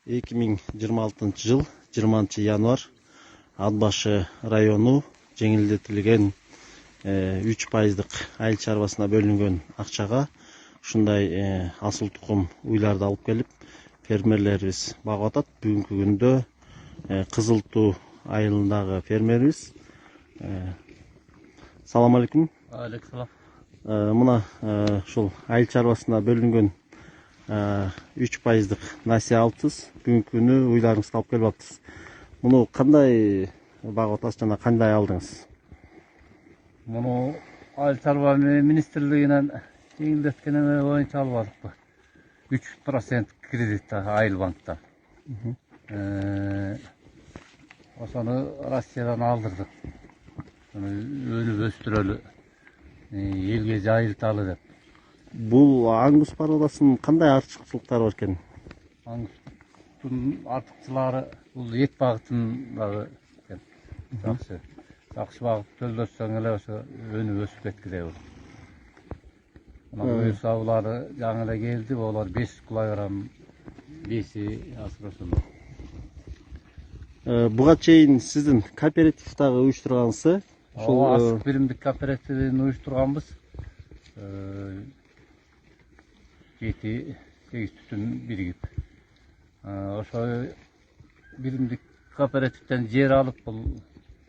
2026 жыл 20 январь Ат башы району жеңилдетилген 3% айыл чарбасына бөлүнгөн акчага ушундай асыл тукум уйларды алып келип фермерлерибиз багып атат. Бүгүнкү күндө Кызыл Туу айылындагы фермерибиз. Салам алейкум. Алейкум. Мына ушул айыл чарбасына бөлүнгөн 3% насия алыпсыз. Бүгүнкү күнү уйларыңызды алып келип атасыз. Муну кандай багып атасыз жана кандай алдыңыз? Муну айыл чарба министрлигинен жеңилдеткен боюнча алып алдык. 3% кредит айыл банкта. Ошону Россиядан алдырдык. Өнүп өстүрөлү, элге жайылталы деп. Бул аңгус породасынын кандай артыкчылыктары бар экен? Аңгустун артыкчылары бул эт багытындагы экен. Жакшы багып төлдөшсөң эле ошо өнүп өсүп кеткидей болот. Мына буюрса булары жаңы эле келди, булар 5 килограмм, 5 азыр ошондой. Буга чейин сиздин кооперативдагы уюштурганыңызды? Ошол асык биримдик кооперативин уюштурганбыз. 7-8 түтүн биригип. Ошо биримдик кооперативден жер алып бул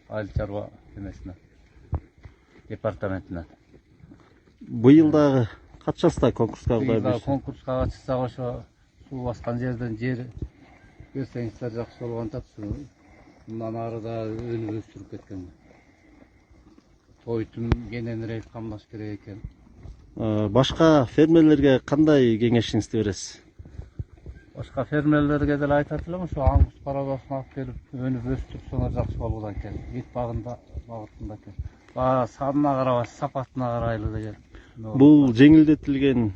айыл чарба эмесине, департаментине. Быйыл дагы катышасыздар конкурска? Быйыл дагы конкурска катышсак, ошо суу баскан жерден жер берсеңиздер жакшы болгон атат. Мындан ары да өнүп өстүрүп кеткен. Тойтун кененирээк камдаш керек экен. Башка фермерлерге кандай кеңешиңизди бересиз? Башка фермерлерге деле айтат элем, ошо аңгус породасын алып келип өнүп өстүрсөңөр жакшы болот экен. Эт багытында экен. Санына карабай, сапатына карайлы деген. Бул жеңилдетилген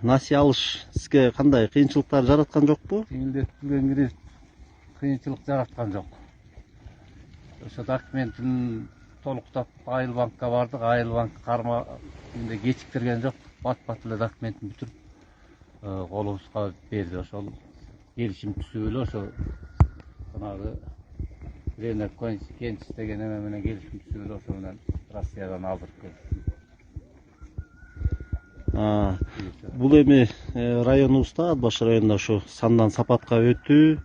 насия алыш сизге кандай кыйынчылыктар жараткан жокпу? Жеңилдетилген кредит кыйынчылык жараткан жок. Ошо документин толуктап айыл банкка бардык. Айыл банк карма кечиктирген жок. Бат эле документин бүтүрүп колубузга берди. Ошол келишим түзүп эле ошо жанагы Ренер Кенч деген эме менен келишим түзүп эле ошо менен Россиядан алдырып келдик. Бул эми районубузда, Ат башы районунда ошо сандан сапатка өтүү,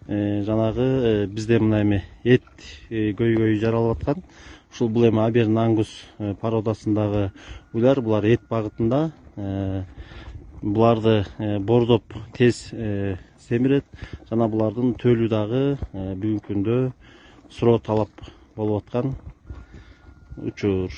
жанагы бизде мына эми эт көйгөйү жаралып аткан. Ушул бул эми Аберн аңгус породасындагы уйлар, булар эт багытында. Буларды бордоп тез семирет, жана булардын төлү дагы бүгүнкү күндө суроо талап болуп аткан учур.